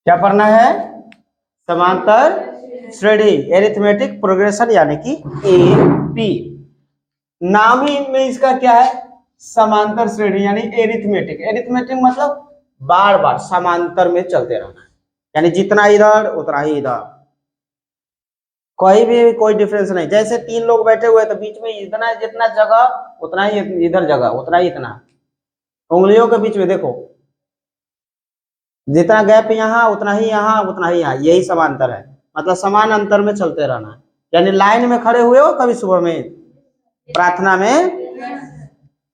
क्या पढ़ना है? समांतर श्रेणी, एरिथमेटिक प्रोग्रेशन यानी कि एपी। नाम ही में इसका क्या है? समांतर श्रेणी यानी एरिथमेटिक। एरिथमेटिक मतलब बार बार समांतर में चलते रहना, यानी जितना इधर उतना ही इधर, कोई डिफरेंस नहीं। जैसे तीन लोग बैठे हुए तो बीच में इतना जितना जगह उतना ही इधर जगह, उतना ही इतना उंगलियों के बीच में देखो, जितना गैप यहाँ उतना ही यहाँ उतना ही यहाँ, यही समांतर है। मतलब समान अंतर में चलते रहना। यानी लाइन में खड़े हुए हो कभी सुबह में प्रार्थना में,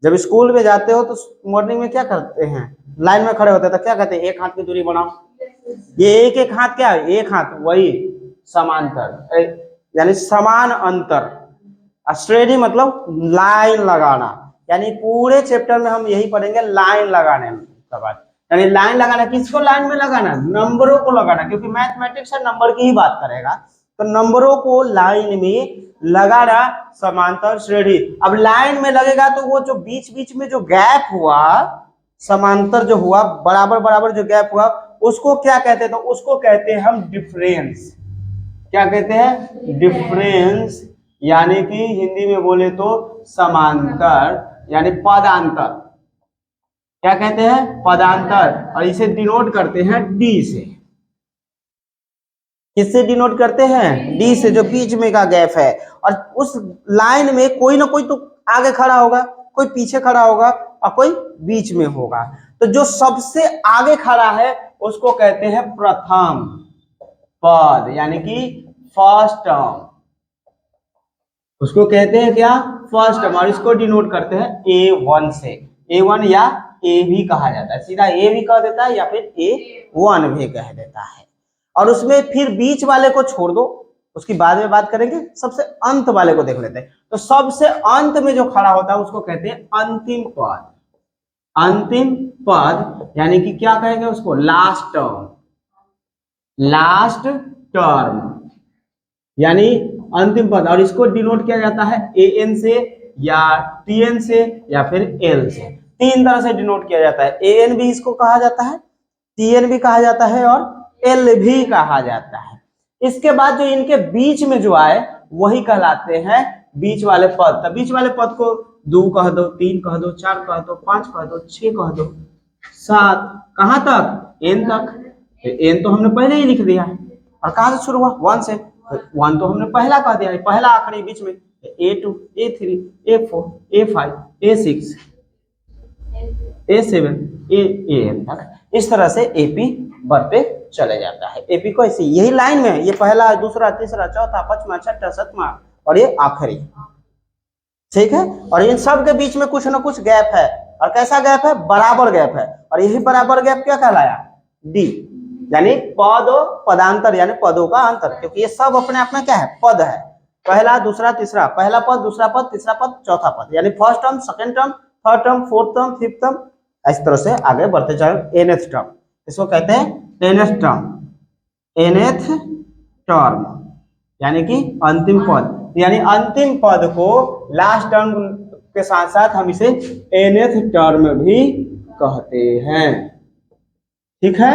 जब स्कूल में जाते हो तो मॉर्निंग में क्या करते हैं? लाइन में खड़े होते हैं तो क्या कहते हैं? एक हाथ की दूरी बनाओ। ये एक एक हाथ क्या है? एक हाथ, वही समांतर यानी समान अंतर। श्रेणी मतलब लाइन लगाना, यानी पूरे चैप्टर में हम यही पढ़ेंगे, लाइन लगाने का बात। यानी लाइन लगाना, किसको लाइन में लगाना? नंबरों को लगाना, क्योंकि मैथमेटिक्स है नंबर की ही बात करेगा, तो नंबरों को लाइन में लगाना समांतर श्रेणी। अब लाइन में लगेगा तो वो जो बीच बीच में जो गैप हुआ, समांतर जो हुआ, बराबर बराबर जो गैप हुआ, उसको क्या कहते हैं? तो उसको कहते हैं हम डिफरेंस। क्या कहते हैं? डिफरेंस। यानी कि हिंदी में बोले तो समांतर यानी पदांतर। क्या कहते हैं? पदांतर। और इसे डिनोट करते हैं डी से। किससे डिनोट करते हैं? डी से, जो बीच में का गैप है। और उस लाइन में कोई ना कोई तो आगे खड़ा होगा, कोई पीछे खड़ा होगा और कोई बीच में होगा। तो जो सबसे आगे खड़ा है उसको कहते हैं प्रथम पद, यानी कि फर्स्ट टर्म। उसको कहते हैं क्या? First term. और इसको डिनोट करते हैं A1 से। A1 या ए भी कहा जाता है, सीधा ए भी कह देता है या फिर A1 भी कह देता है। और उसमें फिर बीच वाले को छोड़ दो, उसकी बाद में बात करेंगे। सबसे अंत वाले को देख लेते हैं। तो सबसे अंत में जो खड़ा होता है उसको कहते हैं अंतिम पद। अंतिम पद यानी कि क्या कहेंगे उसको? Last term. लास्ट टर्म यानी अंतिम पद। और इसको डिनोट किया जाता है AN से या TN से या फिर L से। तीन तरह से डिनोट किया जाता है। AN भी इसको कहा जाता है, TN भी कहा जाता है और L भी कहा जाता है। इसके बाद जो इनके बीच में जो आए वही कहलाते हैं बीच वाले पद। तो बीच वाले पद को 2 कह दो, 3 कह दो, 4 कह दो, 5 कह दो, 6 कह दो, 7, कहां तक? N तक। N तो हमने पहले ही लिख दिया है। और कहां से शुरू हुआ? 1 से। 1 तो हमने पहला कह दिया है, पहला आखिरी बीच में। A2, A3, A4, A5, A6, A7, AN तक। इस तरह से AP बढ़ते चले जाता है। AP को ऐसे यही लाइन में, ये पहला, दूसरा, तीसरा, चौथा, पांचवा, छठा, सातवां और ये आखिरी। ठीक है। और इन सब के बीच में कुछ ना कुछ गैप है। और कैसा गैप है? बराबर गैप है। और यही बराबर गैप क्या कहलाया? D, यानी पद पदांतर, यानी पदों का अंतर। क्योंकि ये सब अपने आप में क्या है? पद है। पहला, दूसरा, तीसरा, पहला पद, दूसरा पद, तीसरा पद, चौथा पद, यानी first term, second term, third term, fourth term, fifth term, इस तरह से आगे बढ़ते चले। nth टर्म, इसको कहते हैं nth टर्म। nth टर्म यानी कि अंतिम पद। यानी अंतिम पद को लास्ट टर्म के साथ साथ हम इसे nth टर्म भी कहते हैं। ठीक है।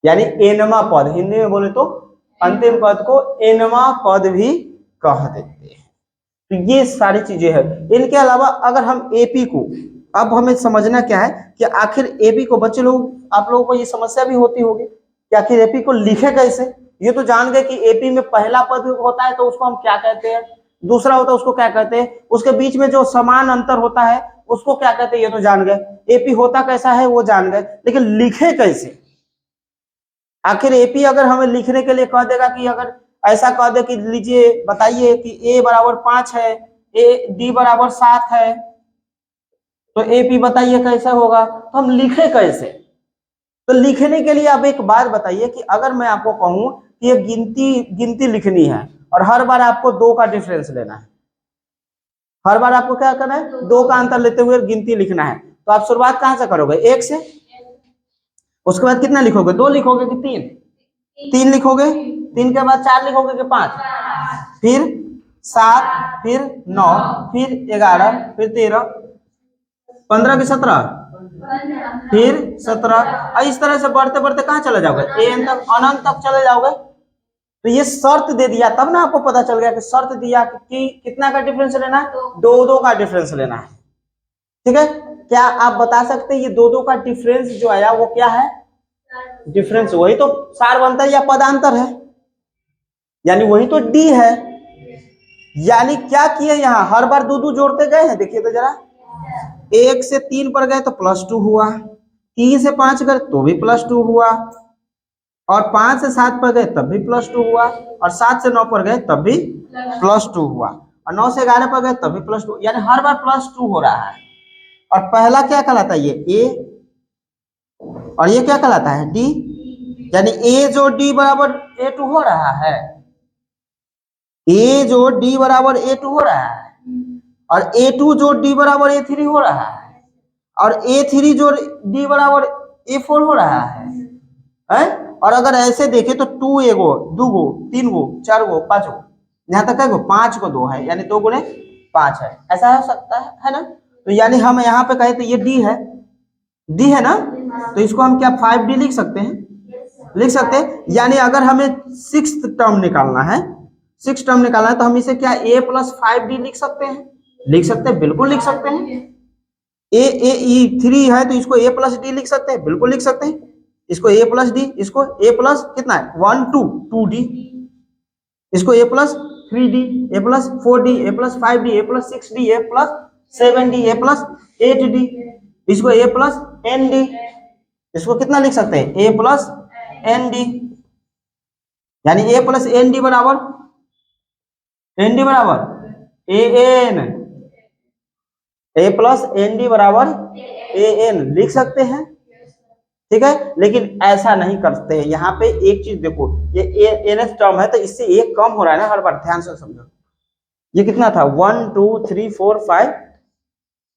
यानी एनवा पद, हिंदी में बोले तो अंतिम पद को एनवा पद भी कह देते हैं। तो ये सारी चीजें हैं। इनके अलावा अगर हम एपी को, अब हमें समझना क्या है कि आखिर एपी को, बच्चे लोग, आप लोगों को ये समस्या भी होती होगी कि आखिर एपी को लिखे कैसे। ये तो जान गए कि एपी में पहला पद होता है तो उसको हम क्या कहते हैं, दूसरा होता है उसको क्या कहते हैं, उसके बीच में जो समान अंतर होता है उसको क्या कहते हैं, ये तो जान गए। एपी होता कैसा है वो जान गए, लेकिन लिखे कैसे? आखिर एपी अगर हमें लिखने के लिए कह देगा कि अगर ऐसा कह दे कि लीजिए बताइए कि A बराबर 5 है, D बराबर 7 है, तो एपी बताइए कैसे होगा, तो हम लिखे कैसे? तो लिखने के लिए अब एक बात बताइए कि अगर मैं आपको कहूं कि ये गिनती लिखनी है और हर बार आपको 2 का डिफरेंस लेना है, हर बार आपको क्या करना है? 2 का अंतर लेते हुए गिनती लिखना है, तो आप शुरुआत कहां से करोगे? 1 से। उसके बाद कितना लिखोगे? 2 लिखोगे कि 3? 3 लिखोगे। 3 के बाद 4 लिखोगे कि 5? फिर 7, फिर 9, फिर 11, फिर 13, 15 की 17, फिर 17, इस तरह से बढ़ते बढ़ते कहाँ चले जाओगे, एन तक, अनंत तक चले जाओगे। तो ये शर्त दे दिया, तब ना आपको पता चल गया कि शर्त दिया कि कितना का डिफरेंस लेना है, 2 का डिफरेंस लेना है। ठीक है, क्या आप बता सकते हैं ये 2 का डिफरेंस जो आया वो क्या है, डिफरेंस वही तो सारवंतर या पदांतर है, यानी वही तो डी है। यानी क्या किए यहाँ, हर बार 2 जोड़ते गए हैं। देखिए तो जरा, 1 से 3 पर गए तो +2 हुआ, 3 से 5 गए तो भी +2 हुआ, और 5 से 7 पर गए तब भी +2 हुआ, और 7 से 9 पर गए तब भी +2 हुआ, और 9 से 11 पर गए तब भी +2, यानी हर बार +2 हो रहा है। और पहला क्या कहलाता है, ये ए, और ये क्या कहलाता है, डी। यानी ए जो डी बराबर A2 हो रहा है, ए जो डी बराबर A2 हो रहा है, और A2 जो डी बराबर A3 हो रहा है, और A3 जो डी बराबर A4 हो रहा है? और अगर ऐसे देखें तो 2 एगो, 2 गो, 3 गो, 4 गो, 5 गो, यहाँ तक है 5 को 2 है, यानी 2 गुणे 5 है, ऐसा हो सकता है ना। तो यानी हम यहाँ पे कहें तो ये डी है, डी है ना, तो इसको हम क्या 5D लिख सकते हैं, लिख सकते हैं। यानी अगर हमें 6th टर्म निकालना है, 6th टर्म निकालना है, तो हम इसे क्या A + 5D लिख सकते हैं, लिख सकते हैं, बिल्कुल लिख सकते हैं। A3 है तो इसको A + D लिख सकते हैं, बिल्कुल लिख सकते हैं। इसको A + D, इसको A प्लस कितना है 1 2 2D, इसको A + 3D, A + 4D, A + 5D, A + 6D, A + 7D, A + 8D, इसको A + ND, इसको कितना लिख सकते हैं, A + ND। यानी A + ND बराबर, ND बराबर AN, A + ND बराबर AN लिख सकते हैं। ठीक है, लेकिन ऐसा नहीं करते हैं। यहाँ पे एक चीज देखो, ये NS टर्म है तो इससे एक कम हो रहा है ना, हर बार ध्यान से समझो। ये कितना था, 1 2 3 4 5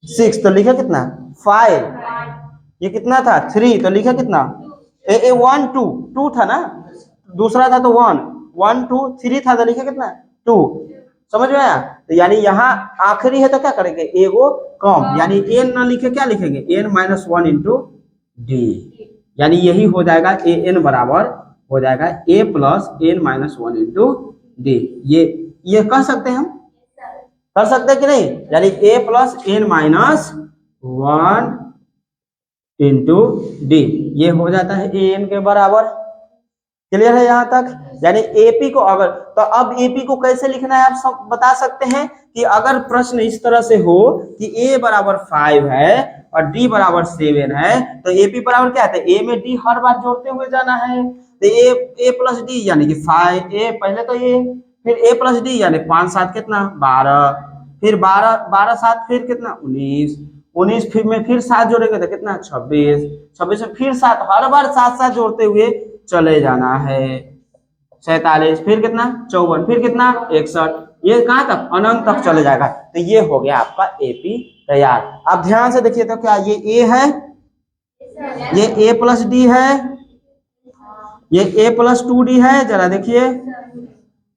6, तो लिखा कितना 5। ये कितना था 3, तो लिखा कितना 1 2 2 था ना, दूसरा था तो 1 1 2 3 था तो लिखा कितना 2। समझ में आया। तो यानी यहाँ आखिरी है तो क्या करेंगे, एगो कम, यानी n ना लिखे क्या लिखेंगे, n - 1 × d, यानी यही हो जाएगा an बराबर हो जाएगा A + n - 1 × d। ये कह सकते हैं, हम कर सकते हैं कि नहीं। यानी A + n - 1 × d, ये हो जाता है an के बराबर। क्लियर है यहाँ तक। यानी AP को अगर, तो अब AP को कैसे लिखना है आप सब बता सकते हैं कि अगर प्रश्न इस तरह से हो कि A बराबर 5 है और D बराबर 7 है, तो AP बराबर क्या है, A में D हर बार जोड़ते हुए जाना है। तो A + D यानी कि 5, A पहले तो A, फिर A + D यानी 5 7 कितना 12, फिर 12 12 7 फिर कितना 19, 19 फिर में फिर 7 जोड़ेंगे तो कितना 26, 26 में फिर 7, हर बार 7 7 जोड़ते हुए चले जाना है। 47 फिर कितना 54, फिर कितना 61, ये कहां तक, अनंत तक चले जाएगा। तो ये हो गया आपका AP तैयार। अब ध्यान से देखिए तो क्या ये A है, ये A + D है, ये A + 2D है, जरा देखिए,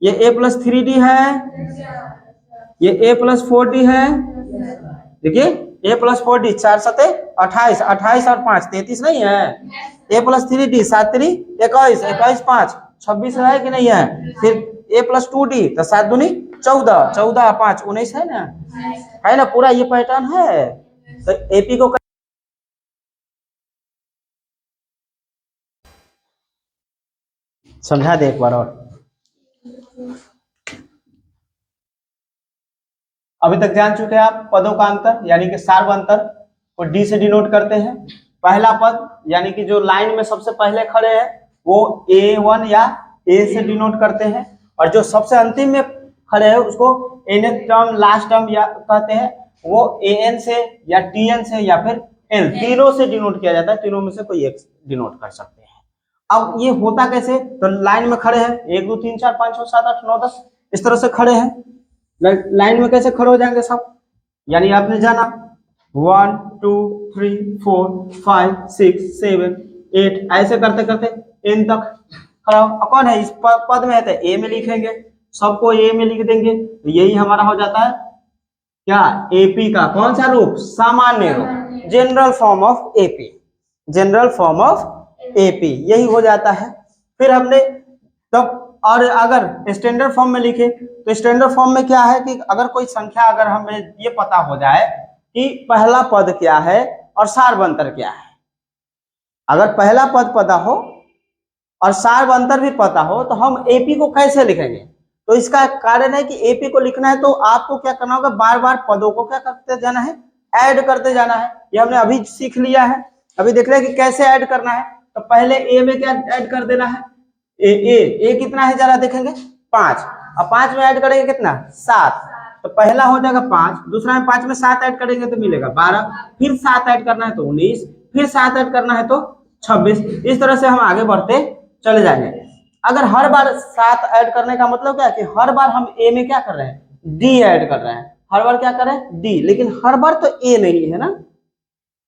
ये A + 3D है, ये A + 4D है, देखिए A + 4D 4 7 28, 28 और 5 33 नहीं है। A + 3D 7 3 21, 21 5 26 है कि नहीं है। फिर A + 2D तो 7 दूनी 14, 14 5 19 है ना, पूरा ये पैटर्न है। तो AP को समझा दे एक बार और। अभी तक जान चुके हैं आप पदों का अंतर, यानी कि सार्वअंतर को D से डिनोट करते हैं। पहला पद यानी कि जो लाइन में सबसे पहले खड़े हैं वो A1 या A से डिनोट करते हैं, और जो सबसे अंतिम में खड़े हैं उसको nth टर्म, लास्ट टर्म या कहते हैं, वो AN से या TN से या फिर N, तीनों से डिनोट किया जाता है। तीनों में से कोई एक डिनोट कर सकते हैं। अब ये होता कैसे, तो लाइन में खड़े हैं 1 2 3 4 5 6 7 8 9 10 इस तरह से खड़े हैं। लाइन में कैसे खड़े हो जाएंगे सब, यानी आपने जाना 1 2 3 4 5 6 7 8 ऐसे करते करते n तक खड़ा हो। कौन है इस पद में है तो A में लिखेंगे, सबको A में लिख देंगे। तो यही हमारा हो जाता है क्या, AP का कौन सा रूप, सामान्य रूप। General form of AP, general form of AP यही हो जाता है। फिर हमने तब और अगर स्टैंडर्ड फॉर्म में लिखे तो स्टैंडर्ड फॉर्म में क्या है कि अगर कोई संख्या अगर हमें ये पता हो जाए कि पहला पद क्या है और सार्वंतर क्या है, अगर पहला पद पता हो और सार्वंतर भी पता हो तो हम एपी को कैसे लिखेंगे। तो इसका कारण है कि एपी को लिखना है तो आपको क्या करना होगा, बार बार पदों को क्या करते जाना है, ऐड करते जाना है। ये हमने अभी सीख लिया है, अभी देख रहे हैं कि कैसे ऐड करना है। तो पहले ए में क्या ऐड कर देना है, ए कितना है जरा देखेंगे 5, अब 5 में ऐड करेंगे कितना 7, तो पहला हो जाएगा 5, दूसरा में 5 में 7 ऐड करेंगे तो मिलेगा 12, फिर 7 ऐड करना है तो 19, फिर 7 ऐड करना है तो 26। इस तरह से हम आगे बढ़ते चले जाएंगे। अगर हर बार 7 ऐड करने का मतलब क्या है कि हर बार हम ए में क्या कर रहे हैं, डी ऐड कर रहे हैं, हर बार क्या कर रहे हैं डी, लेकिन हर बार तो ए नहीं है ना,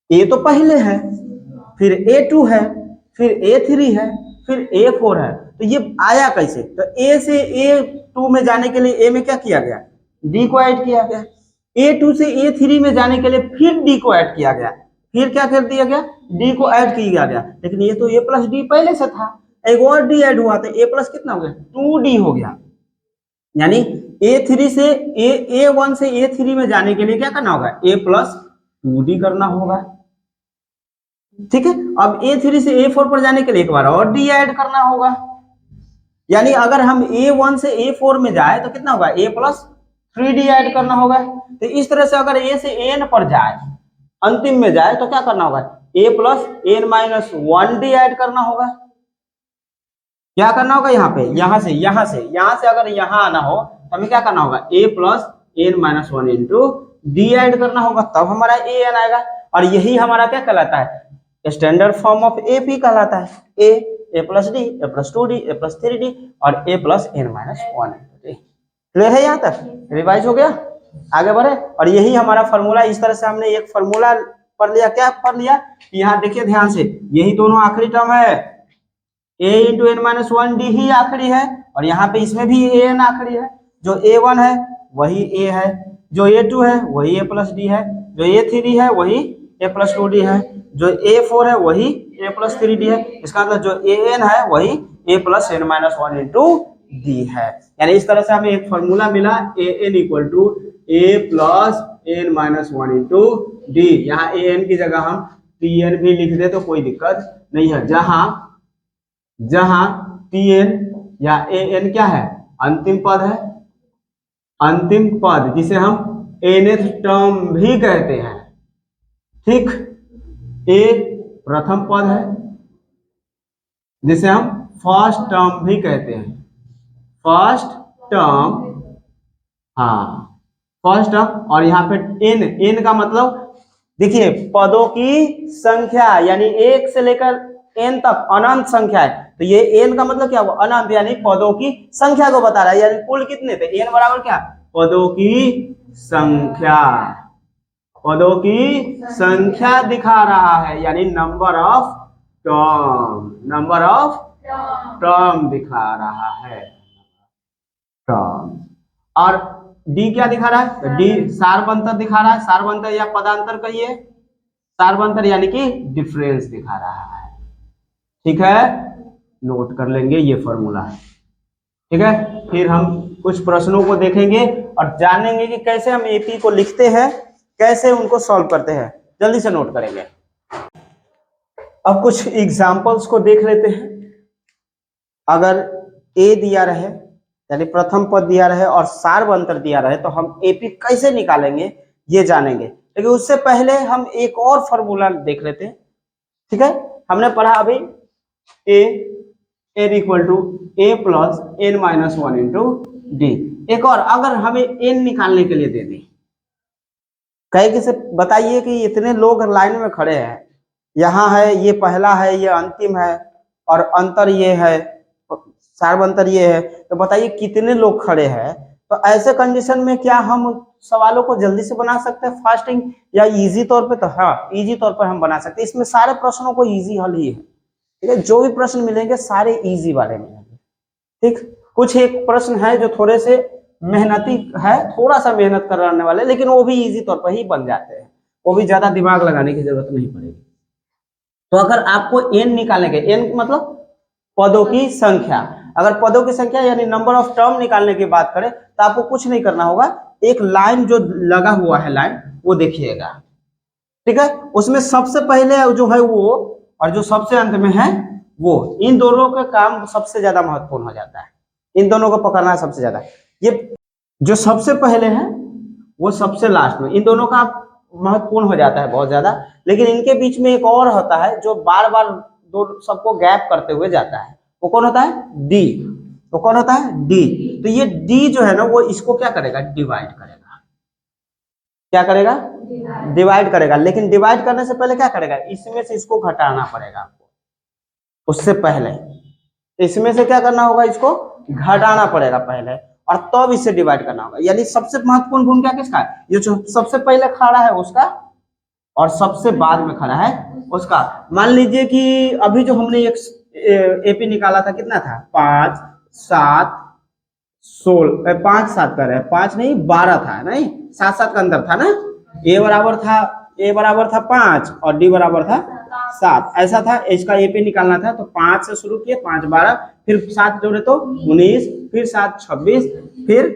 ए तो पहले है, फिर A2 है, फिर A3 है, फिर A4 है, तो ये आया कैसे, तो A से A2 में जाने के लिए A में क्या किया गया, D को ऐड किया गया, A2 से A3 में जाने के लिए फिर D को ऐड किया गया, फिर क्या कर दिया गया, D को ऐड किया गया, लेकिन ये तो A प्लस डी पहले से था, एक और D ऐड हुआ तो A प्लस कितना हो गया 2D हो गया, यानी A3 से A1 से A3 में जाने के लिए क्या करना होगा, A प्लस 2D करना होगा, ठीक है। अब A3 से A4 पर जाने के लिए एक बार और D ऐड करना होगा, यानी अगर हम A1 से A4 में जाए तो कितना होगा, A प्लस 3D ऐड करना होगा। तो इस तरह से अगर A से N पर जाए, अंतिम में जाए तो क्या करना होगा, A plus N minus 1D add करना होगा। क्या करना होगा यहाँ पे, यहाँ से अगर यहाँ आना हो तो हमें क्या करना होगा, A plus N minus 1 into D add करना होगा, तब हमारा AN आएगा। और यही हमारा क्या कहलाता है, स्टैंडर्ड फॉर्म ऑफ एपी कहलाता है, ए प्लस डी, ए प्लस 2D, ए प्लस 3D और ए प्लस N माइनस 1। क्लियर है, यहाँ तक रिवाइज हो गया, आगे बढ़े। और यही हमारा फॉर्मूला, इस तरह से हमने एक फॉर्मूला पढ़ लिया। क्या पढ़ लिया, यहाँ देखिए ध्यान से, यही दोनों आखिरी टर्म है, a into N minus 1D ही आखिरी है, और यहाँ पे इसमें भी an आखिरी है, जो A1 है वही A है, जो A2 है वही A प्लस डी है, जो A3 है वही A प्लस 2D है, जो A4 है वही A प्लस 3D है, इसका मतलब जो AN है वही A plus N minus 1 into D है। यानी इस तरह से हमें एक फॉर्मूला मिला, AN equal to A plus N minus 1 into D। यहाँ AN की जगह हम TN भी लिख दे तो कोई दिक्कत नहीं है, जहां TN या AN क्या है, अंतिम पद है, अंतिम पद जिसे हम nth टर्म भी कहते हैं, ठीक। A प्रथम पद है जिसे हम फर्स्ट टर्म भी कहते हैं, फर्स्ट टर्म, हाँ फर्स्ट टर्म। और यहाँ पे n का मतलब देखिए पदों की संख्या, यानी 1 से लेकर n तक अनंत संख्या है, तो ये n का मतलब क्या हुआ, अनंत, यानी पदों की संख्या को बता रहा है, यानी कुल कितने थे, n बराबर क्या, पदों की संख्या, पदों की संख्या दिखा रहा है, यानी नंबर ऑफ टर्म दिखा रहा है, टर्म। और D क्या दिखा रहा है, D सार्वंतर दिखा रहा है, सार्वंतर या पदांतर कहिए, सार्वंतर यानी कि डिफरेंस दिखा रहा है, ठीक है, नोट कर लेंगे ये फॉर्मूला है, ठीक है। फिर हम कुछ प्रश्नों को देखेंगे और जानेंगे कि कैसे हम एपी को लिखते हैं, कैसे उनको सॉल्व करते हैं, जल्दी से नोट करेंगे। अब कुछ एग्जांपल्स को देख लेते हैं। अगर ए दिया रहे, यानी प्रथम पद दिया रहे और सार्वंतर दिया रहे, तो हम एपी कैसे निकालेंगे ये जानेंगे, लेकिन उससे पहले हम एक और फॉर्मूला देख लेते हैं, ठीक है। हमने पढ़ा अभी N equal to A plus N minus 1 into D. एक और, अगर हमें एन निकालने के लिए दे दी, कहे कि से बताइए कि इतने लोग लाइन में खड़े हैं, यहाँ है, ये पहला है, ये अंतिम है, और अंतर ये है, सार्वंतर ये है, तो बताइए कितने लोग खड़े हैं। तो ऐसे कंडीशन में क्या हम सवालों को जल्दी से बना सकते हैं फास्टिंग या इजी तौर पे, तो हाँ इजी तौर पर हम बना सकते हैं। इसमें सारे प्रश्नों को इजी हल ही है, ठीक है, जो भी प्रश्न मिलेंगे सारे इजी वाले मिलेंगे, ठीक। कुछ एक प्रश्न है जो थोड़े से मेहनती है, थोड़ा सा मेहनत करने वाले, लेकिन वो भी इजी तौर पर ही बन जाते हैं। वो भी ज्यादा दिमाग लगाने की जरूरत नहीं पड़ेगी। तो अगर आपको n निकालने के, n मतलब पदों की संख्या, अगर पदों की संख्या यानी नंबर ऑफ टर्म निकालने की बात करें तो आपको कुछ नहीं करना होगा, एक लाइन जो लगा हुआ है लाइन वो देखिएगा, ठीक है। उसमें सबसे पहले जो है वो और जो सबसे अंत में है वो, इन दोनों का काम सबसे ज्यादा महत्वपूर्ण हो जाता है, इन दोनों को पकड़ना सबसे ज्यादा। ये जो सबसे पहले है वो सबसे लास्ट में, इन दोनों का महत्वपूर्ण हो जाता है बहुत ज्यादा। लेकिन इनके बीच में एक और होता है जो बार बार दो सबको गैप करते हुए जाता है, वो कौन होता है? डी। तो कौन होता है? डी। तो ये डी जो है ना वो इसको क्या करेगा? डिवाइड करेगा। क्या करेगा? डिवाइड करेगा। लेकिन डिवाइड करने से पहले क्या करेगा? इसमें से इसको घटाना पड़ेगा आपको, उससे पहले इसमें से क्या करना होगा? इसको घटाना पड़ेगा पहले, और तब इससे डिवाइड करना होगा। यानी सबसे महत्वपूर्ण भूमिका किसका है? ये जो सबसे पहले खड़ा है उसका, और सबसे बाद में खड़ा है उसका। मान लीजिए कि अभी जो हमने एक एपी निकाला था, कितना था? 5 7 16, 5 7 कर रहे हैं, 5 नहीं 12 था, नहीं 7 7 का अंदर था ना। ए बराबर था 5 और डी बराबर था 7, ऐसा था। इसका एपी निकालना था तो 5 से शुरू किए, 5 12, फिर 7 जोड़े तो 19, फिर 7 26, फिर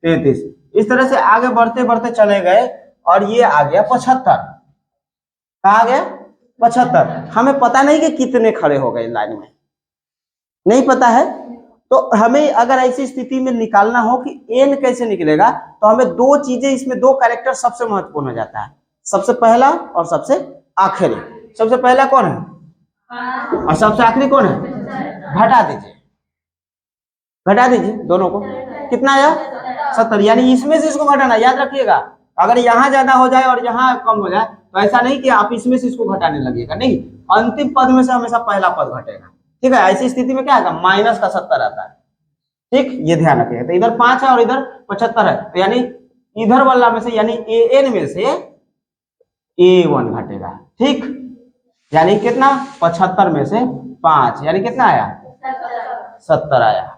33। इस तरह से आगे बढ़ते बढ़ते चले गए और ये आ गया 75। कहा आ गया? 75। हमें पता नहीं कि कितने खड़े हो गए लाइन में, नहीं पता है। तो हमें अगर ऐसी स्थिति में निकालना हो कि एन कैसे निकलेगा, तो हमें दो चीजें, इसमें दो कैरेक्टर सबसे महत्वपूर्ण हो जाता है, सबसे पहला और सबसे आखिरी। सबसे पहला कौन है और सबसे आखिरी कौन है? घटा दीजिए, घटा दीजिए दोनों को। कितना आया? 70। यानी इसमें से इसको घटाना, याद रखिएगा। अगर यहाँ ज्यादा हो जाए और यहाँ कम हो जाए तो ऐसा नहीं कि आप इसमें से इसको घटाने लगेगा, नहीं, अंतिम पद में से हमेशा पहला पद घटेगा, ठीक है। ऐसी स्थिति में क्या आएगा? माइनस का 70 आता है, ठीक, ये ध्यान रखिएगा। तो इधर 5 है और इधर 75 है, तो यानी इधर वाला में से यानी एन में से A1 घटेगा, ठीक। यानी कितना? 75 में से 5, यानी कितना आया? 70 आया।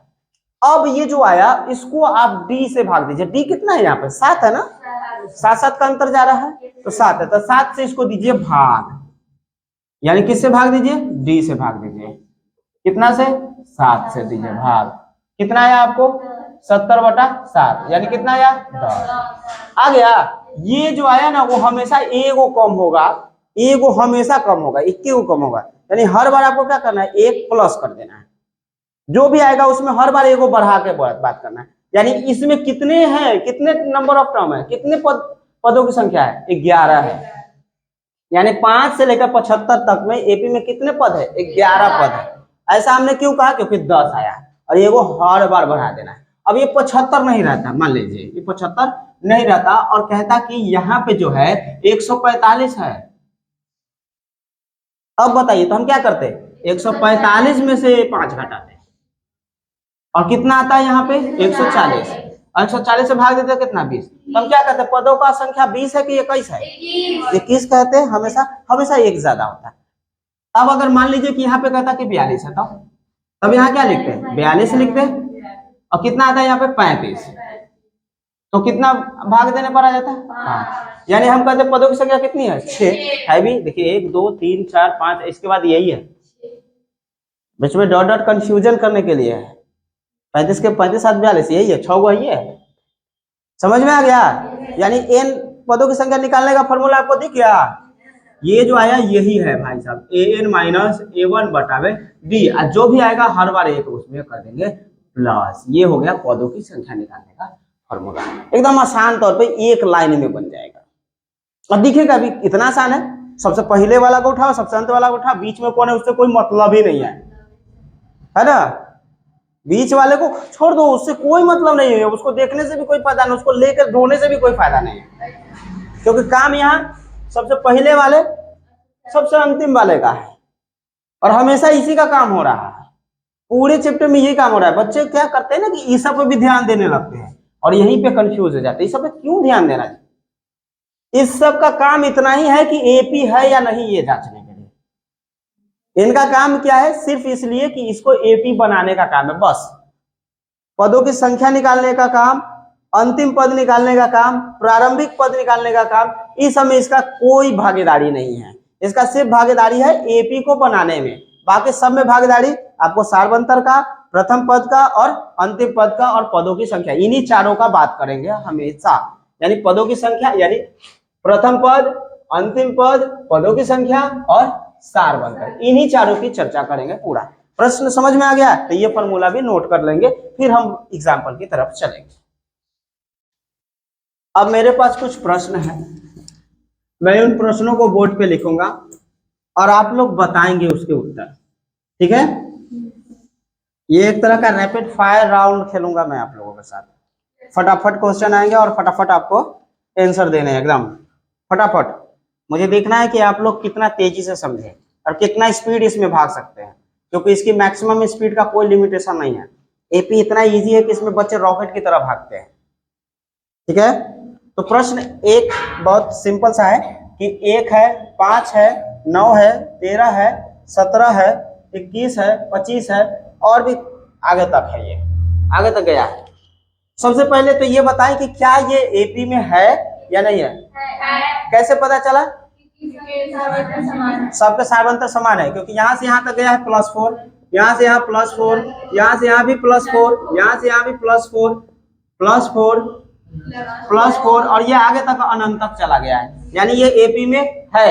अब ये जो आया इसको आप डी से भाग दीजिए। डी कितना है यहाँ पे? 7 है ना, 7 7 का अंतर जा रहा है तो 7 है, तो 7 से इसको दीजिए भाग, यानी किससे भाग दीजिए? डी से भाग दीजिए। कितना से? 7 से दीजिए भाग। कितना आया आपको? 70/7, यानी कितना आया? 10 आ गया। ये जो आया ना वो हमेशा एगो कम होगा, एगो हमेशा कम होगा, 21 कम होगा। यानी हर बार आपको क्या करना है? 1 प्लस कर देना है। जो भी आएगा उसमें हर बार एगो बढ़ा के बात करना है। यानी इसमें कितने हैं, कितने नंबर ऑफ टर्म है, कितने पदों की संख्या है? 11 है। यानी 5 से लेकर 75 तक में एपी में कितने पद है? 11 पद है। ऐसा हमने क्यों कहा? क्योंकि 10 आया और ये वो हर बार बढ़ा देना है। अब ये 75 नहीं रहता, मान लीजिए ये 75 नहीं रहता और कहता कि यहाँ पे जो है 145 है। अब बताइए तो हम क्या करते? 145 में से 5 घटाते और कितना आता है यहाँ पे? 140। 140 से भाग देते कितना? 20। तो हम क्या कहते हैं? पदों का संख्या 20 है कि 21 है? 21 कहते हैं। हमेशा हमेशा एक ज्यादा होता है। अब अगर मान लीजिए कि यहाँ पे कहता कि 42 है, तब यहाँ क्या लिखते हैं? 42 लिखते हैं। और कितना आता है यहाँ पे? 35। तो कितना भाग देने पर आ जाता है? 5। यानी हम कहते हैं पदों की संख्या कितनी है? 6 है भी। देखिए 1 2 3 4 5, इसके बाद यही है, बीच में डॉट डॉट कंफ्यूजन करने के लिए है। 35 के 35 7 42, यही है, 6 वही है। समझ में आ गया? यानी एन पदों की संख्या निकालने का फॉर्मूला आपको दिख गया। ये जो आया यही है भाई साहब, an माइनस A1/D। जो भी आएगा हर बार एक उसमें कर देंगे प्लस। ये हो गया पदों की संख्या निकालने का फॉर्मूला। एकदम आसान तौर पे एक लाइन में बन जाएगा और दिखेगा भी इतना आसान है। सबसे पहले वाला को उठाओ, सबसे अंत वाला को उठाओ, बीच में कौन है उससे कोई मतलब ही नहीं है ना। बीच वाले को छोड़ दो, उससे कोई मतलब नहीं है, उसको देखने से भी कोई फायदा नहीं, उसको लेकर ढोने से भी कोई फायदा नहीं है, क्योंकि काम यहाँ सबसे पहले वाले सबसे अंतिम वाले का है और हमेशा इसी का काम हो रहा है। पूरे चैप्टर में यही काम हो रहा है। बच्चे क्या करते हैं ना कि इस सब पे भी ध्यान देने लगते हैं और यहीं पे कंफ्यूज हो जाते हैं। इस सब पे क्यों ध्यान देना चाहिए? इस सब का काम इतना ही है कि एपी है या नहीं ये जांचने के लिए। इनका काम क्या है? सिर्फ इसलिए कि इसको एपी बनाने का काम है, बस। पदों की संख्या निकालने का काम, अंतिम पद निकालने का काम, प्रारंभिक पद निकालने का काम, इस समय इसका कोई भागीदारी नहीं है, इसका सिर्फ भागीदारी है एपी को बनाने में, बाकी सब में भागीदारी आपको सार्वंतर का, प्रथम पद का और अंतिम पद का और पदों की संख्या, इन्हीं चारों का बात करेंगे हमेशा। यानी पदों की संख्या यानी प्रथम पद, अंतिम पद, पदों की संख्या और सार्वंतर, इन्हीं चारों की चर्चा करेंगे पूरा। प्रश्न समझ में आ गया तो ये फॉर्मूला भी नोट कर लेंगे, फिर हम एग्जाम्पल की तरफ चलेंगे। अब मेरे पास कुछ प्रश्न है, मैं उन प्रश्नों को बोर्ड पे लिखूंगा और आप लोग बताएंगे उसके उत्तर, ठीक है। ये एक तरह का रैपिड फायर राउंड खेलूंगा मैं आप लोगों के साथ, फटाफट क्वेश्चन आएंगे और फटाफट आपको आंसर देने हैं, एकदम फटाफट। मुझे देखना है कि आप लोग कितना तेजी से समझे और कितना स्पीड इसमें भाग सकते हैं, क्योंकि इसकी मैक्सिमम स्पीड का कोई लिमिटेशन नहीं है। एपी इतना इजी है कि इसमें बच्चे रॉकेट की तरह भागते हैं, ठीक है। तो प्रश्न एक बहुत सिंपल सा है कि 1 है, 5 है, 9 है, 13 है, 17 है, 21 है, 25 है और भी आगे तक है, ये आगे तक गया है। सबसे पहले तो ये बताएं कि क्या ये एपी में है या नहीं है। कैसे पता चला? सबके सार्वंतर समान है, क्योंकि यहाँ से यहाँ तक गया है +4, यहाँ से यहाँ +4, यहाँ से यहाँ भी +4, यहाँ से यहाँ भी +4, +4 और ये आगे तक अनंत तक चला गया है, यानी ये एपी में है।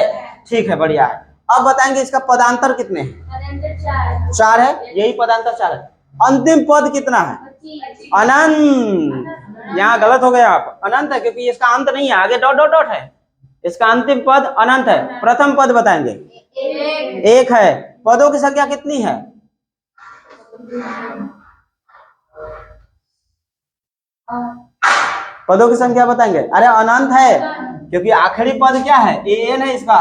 ठीक है, बढ़िया है। अब बताएंगे इसका पदांतर कितने हैं? 4 है, यही पदांतर 4 है। अंतिम पद कितना है? अनंत। यहाँ गलत हो गया आप, अनंत है क्योंकि इसका अंत नहीं है, आगे डॉट डॉट डॉट है, इसका अंतिम पद अनंत है। प्रथम पद बताएंगे 1 है। पदों की संख्या कितनी है? पदों की संख्या बताएंगे। अरे अनंत है क्योंकि आखिरी पद क्या है? an है, इसका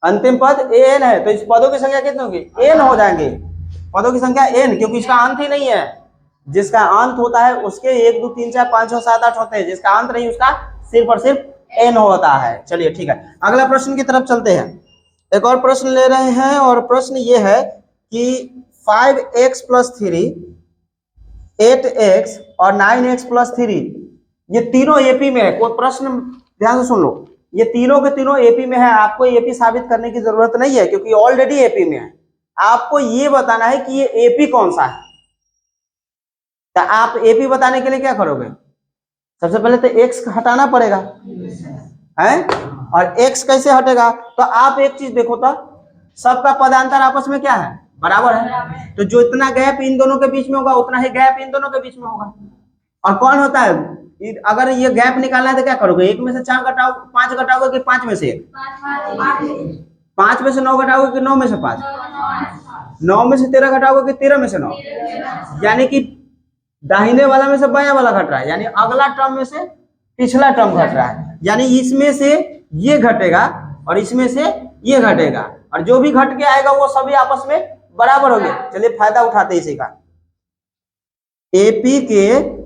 अंतिम पद an है, तो इस पदों की संख्या कितनी होगी? n हो जाएंगे। पदों की संख्या n, क्योंकि इसका अंत ही नहीं है। जिसका अंत होता है उसके 1 2 3 4 5 6 7 8 होते हैं, जिसका अंत नहीं उसका सिर्फ और सिर्फ n होता है। चलिए ठीक है, अगला प्रश्न की तरफ चलते हैं। एक और प्रश्न ले रहे हैं और प्रश्न ये है कि 5x + 3, 8x और 9x + 3 ये तीनों एपी में है। कोई प्रश्न ध्यान से सुन लो, ये तीनों के तीनों एपी में है। आपको एपी साबित करने की जरूरत नहीं है क्योंकि ऑलरेडी एपी में है। आपको ये बताना है कि ये एपी कौन सा है। तो आप एपी बताने के लिए क्या करोगे? सबसे पहले तो x हटाना पड़ेगा, है? और x कैसे हटेगा? तो आप एक चीज देखो तो सबका पदांतर आपस में क्या है? बराबर है। तो जो इतना गैप इन दोनों के बीच में होगा उतना ही गैप इन दोनों के बीच में होगा। और कौन होता है? अगर ये गैप निकालना है तो क्या करोगे? 1 में से 4 घटाओ, 5 घटाओगे कि 5 में से 1? 5 में से 9 घटाओगे कि 9 में से 5? 9 में से 13 घटाओगे कि 13 में से 9? यानी कि दाहिने वाला में से बायां वाला घट रहा है, यानी अगला टर्म में से पिछला टर्म घट रहा है। यानी इसमें से ये घटेगा और इसमें से ये घटेगा, और जो भी घट के आएगा वो सभी आपस में बराबर होंगे। चलिए फायदा उठाते हैं इसी का। एपी के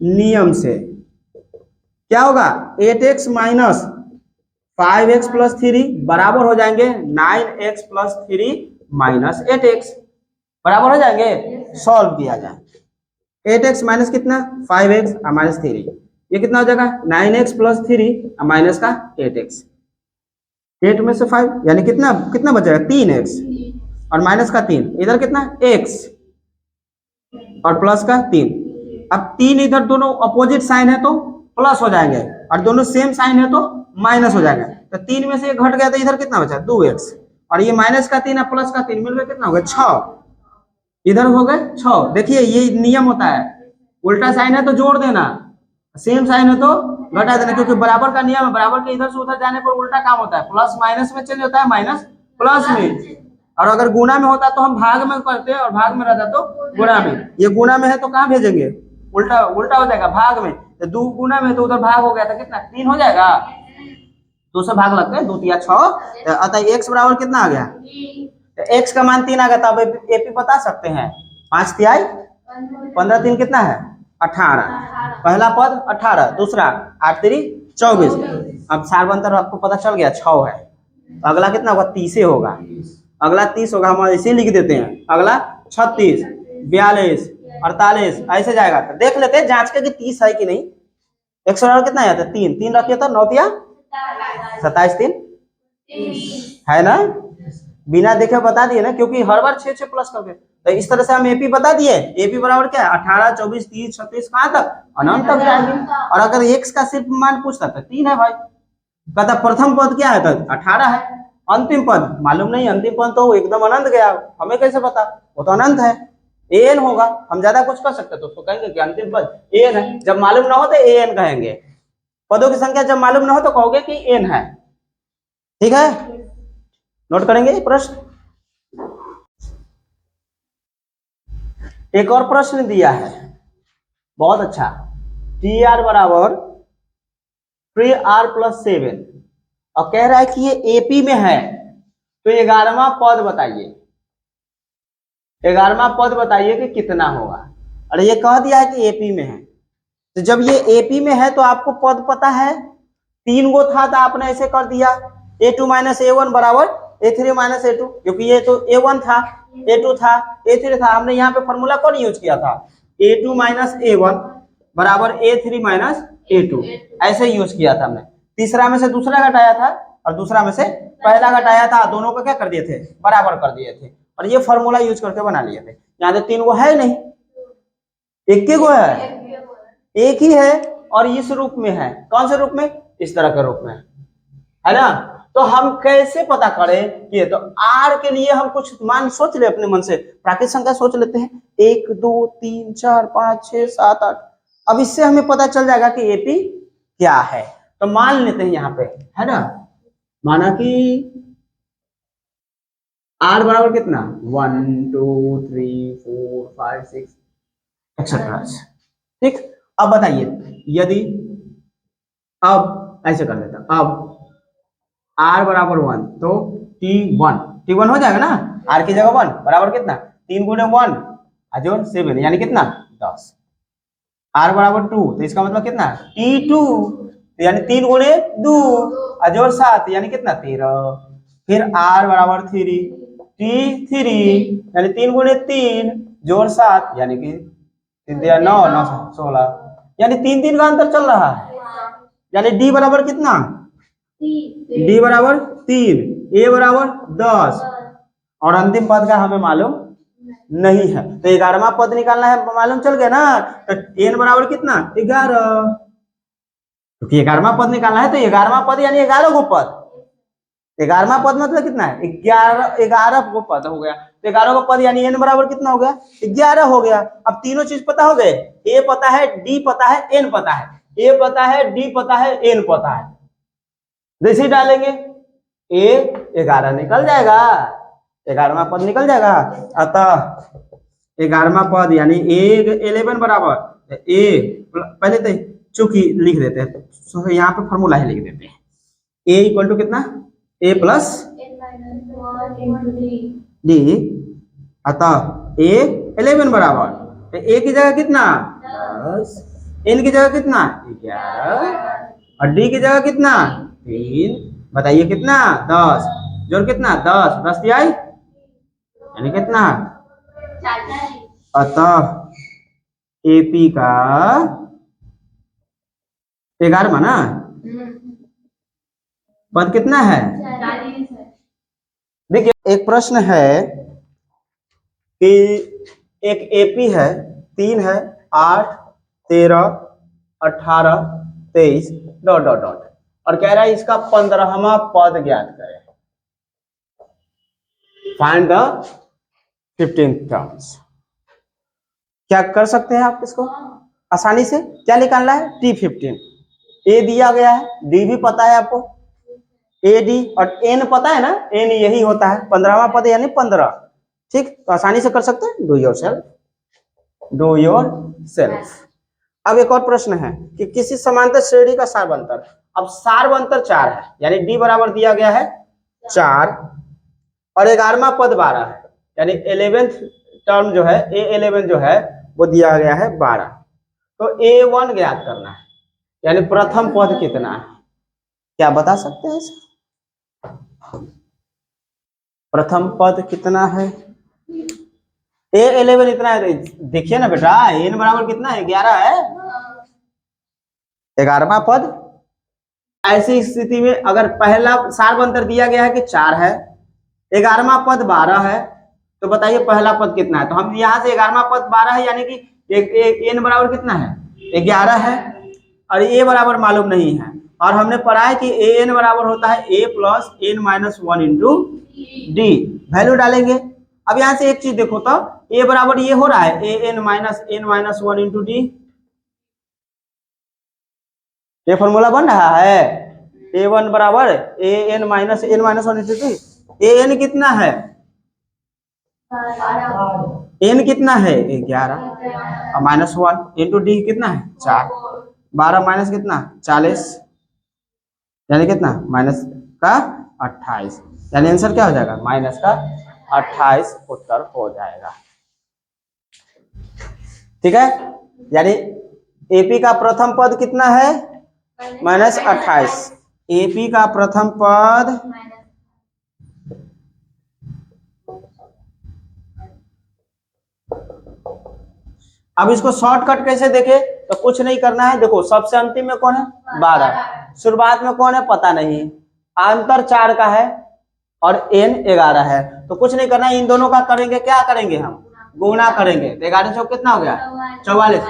नियम से क्या होगा? 8x - 5x + 3 बराबर हो जाएंगे 9x + 3 - 8x, बराबर हो जाएंगे। सॉल्व किया जाए। 8x माइनस कितना? 5x - 3, ये कितना हो जाएगा? 9x + 3 माइनस का 8x। 8 में से 5 यानी कितना कितना बचेगा? 3x और माइनस का 3, इधर कितना? x और प्लस का 3। अब 3 इधर दोनों अपोजिट साइन है तो प्लस हो जाएंगे, और दोनों सेम साइन है तो माइनस हो जाएगा। तो 3 में से 1 घट गया तो इधर कितना बचा? 2x, और ये माइनस का 3 और प्लस का 3 मिलकर कितना हो गया? 6। इधर हो गए 6। देखिए ये नियम होता है, उल्टा साइन है तो जोड़ देना, सेम साइन है तो घटा देना, क्योंकि बराबर का नियम है। बराबर के इधर से उधर जाने पर उल्टा काम होता है, प्लस माइनस में चेंज होता है, माइनस प्लस में। और अगर गुना में होता तो हम भाग में करते और भाग में रहता तो गुणा में। ये गुना में है तो कहाँ भेजेंगे? उल्टा उल्टा हो जाएगा, भाग में। तो 2 गुना में तो उधर भाग हो गया था, कितना? 3 हो जाएगा। 2 से भाग लगते हैं, 2 3 6, अतः x बराबर कितना आ गया? तो x का मान 3 आ गया। तो अब एपी बता सकते हैं। 5 तिहाई 15, 3 कितना है? 18। पहला पद 18, दूसरा 8 3 24। अब सार्वंतर आपको पता चल गया 6 है। तो अगला कितना होगा? 30 होगा। अगला 30 होगा, हम इसे लिख देते हैं। अगला 36 42 48 ऐसे जाएगा। तो देख लेते हैं जांच के कि 30 है कि नहीं। 100 कितना आया था? 3 3 रखिए तो 9 तिया 27 3 है ना, बिना देखे बता दिए ना, क्योंकि हर बार 6 6 प्लस करके। तो इस तरह से हम एपी बता दिए। एपी बराबर क्या है, 18 24 30 36 कहाँ तक, अनंत तक जाएंगे। और अगर एक्स का सिर्फ मान पूछता तो 3 है भाई, कहता प्रथम पद क्या है तो 18 है, अंतिम पद मालूम नहीं, अंतिम पद तो एकदम अनंत गया, हमें कैसे पता, वो तो अनंत है, एन होगा। हम ज्यादा कुछ कर सकते तो उसको कहेंगे कि अंतिम पद एन है, जब मालूम ना हो तो एन कहेंगे। पदों की संख्या जब मालूम ना हो तो कहोगे कि एन है। ठीक है, नोट करेंगे प्रश्न। एक और प्रश्न दिया है, बहुत अच्छा, टी आर बराबर 3r + 7 और कह रहा है कि ये एपी में है, तो 11वां पद बताइए, 11वां पद बताइए कि कितना होगा। अरे ये कह दिया है कि एपी में है, तो जब ये एपी में है तो आपको पद पता है, 3 गो था तो आपने ऐसे कर दिया, a2 - a1 बराबर a3 - a2, क्योंकि ये तो a1 था, a2 था, a3 था, हमने यहाँ पे फॉर्मूला कौन यूज किया था, a2 - a1 बराबर a3 - a2, ऐसे यूज किया था हमने। तीसरा में से दूसरा घटाया था और दूसरा में से पहला घटाया था, दोनों को क्या कर दिए थे, बराबर कर दिए थे, और ये फॉर्मूला यूज करके बना लिए थे। यहाँ तो 3 गो है नहीं, एक ही गो है, एक ही है, और इस रूप में है, कौन से रूप में, इस तरह के रूप में है ना। तो हम कैसे पता करें कि, तो आर के लिए हम कुछ मान सोच ले अपने मन से, प्राकृतिक संख्या सोच लेते हैं, 1 2 3 4 5 6 7 8, अब इससे हमें पता चल जाएगा कि एपी क्या है। तो मान लेते हैं यहाँ पे, है ना, माना कि आर बराबर कितना, 1 2 3 4 5 6 एक्सेट्रा। ठीक, अब बताइए, यदि अब ऐसे कर लेते हैं, अब r बराबर 1 तो t1 हो जाएगा ना, r की जगह 1 बराबर कितना, 3 × 1 अजोर 7 यानी कितना 10। r बराबर 2 तो इसका मतलब कितना, t2 यानी 3 × 2 अजोर 7 यानी कितना 13। फिर r बराबर 3 t3 यानी 3 × 3 जोड़ 7 यानी कि 3 × 9 9 16, यानी 3 3 का अंतर चल रहा है, यानी d बराबर कितना, d बराबर 3, a बराबर 10, और अंतिम पद का हमें मालूम नहीं है, तो 11वां पद निकालना है, मालूम चल गया ना, तो n बराबर कितना 11, क्योंकि 11वां पद निकालना है, तो 11वां पद यानी 11 गो पद, 11वां पद मतलब कितना है 11 गो पद हो गया, तो 11 गो पद यानी n बराबर कितना हो गया 11 हो गया। अब तीनों चीज पता हो गए, a पता है, d पता है, n पता है, a पता है, d पता है, n पता है, जैसे ही डालेंगे a 11 निकल जाएगा, 11वां पद निकल जाएगा। अतः 11वां पद यानी a 11 बराबर a, पहले तो चूंकि लिख देते हैं तो यहाँ पे फॉर्मूला ही लिख देते हैं, a इक्वल टू कितना, a प्लस d, अतः a 11 बराबर, तो a की जगह कितना 10, n की जगह कितना 11 और d की जगह कितना 3, बताइए कितना 10, जोड़ कितना 10 10 दिया यानी कितना, अतः एपी का 11वां ना पद कितना है। देखिए एक प्रश्न है कि एक एपी है, 3 है, 8 13 18 23 ... और कह रहा है इसका 15वां पद ज्ञात करें, फाइंड द 15th टर्म्स। क्या कर सकते हैं आप इसको आसानी से, क्या निकालना है t15, a दिया गया है, d भी पता है आपको, ad और n पता है ना, n यही होता है 15वां पद यानी 15। ठीक, तो आसानी से कर सकते हैं, डू योर सेल्फ। अब एक और प्रश्न है कि किसी समांतर श्रेणी का सारवंतर, अब सारवंतर 4 है, यानी d बराबर दिया गया है 4 और 11वां पद 12 है, यानी 11th टर्म जो है a11 जो है वो दिया गया है 12, तो a1 ज्ञात करना है, यानी प्रथम पद कितना है, क्या बता सकते हैं प्रथम पद कितना है। a11 इतना है, देखिए ना बेटा, n बराबर कितना है 11 है, 11वां पद ऐसी स्थिति में अगर पहला सार्वंतर दिया गया है कि 4 है, 11वां पद 12 है, तो बताइए पहला पद कितना है। तो हम यहाँ से 11वां पद 12 है, यानी कि n बराबर कितना है 11 है, और a बराबर मालूम नहीं है। और हमने पढ़ा है कि an बराबर होता है a plus n minus 1 into D. Value डालेंगे। अब यहाँ से एक चीज देखो तो a बराबर ये हो रहा है an minus n minus 1 into D, ये फॉर्मूला बन रहा है। a1 बराबर an minus n minus 1 into D. an कितना है, n कितना है 11 और माइनस 1 इंटू डी कितना है 4, 12 माइनस कितना 40, यानी कितना माइनस का 28, यानी आंसर क्या हो जाएगा माइनस का 28 उत्तर हो जाएगा। ठीक है, यानी एपी का प्रथम पद कितना है माइनस 28। एपी का प्रथम पद अब इसको शॉर्टकट कैसे देखे, तो कुछ नहीं करना है। देखो सबसे अंतिम में कौन है 12, शुरुआत में कौन है पता नहीं, अंतर 4 का है और n 11 है, तो कुछ नहीं करना है। इन दोनों का करेंगे, क्या करेंगे हम गुणा करेंगे, तो 11 चौक कितना हो गया 44।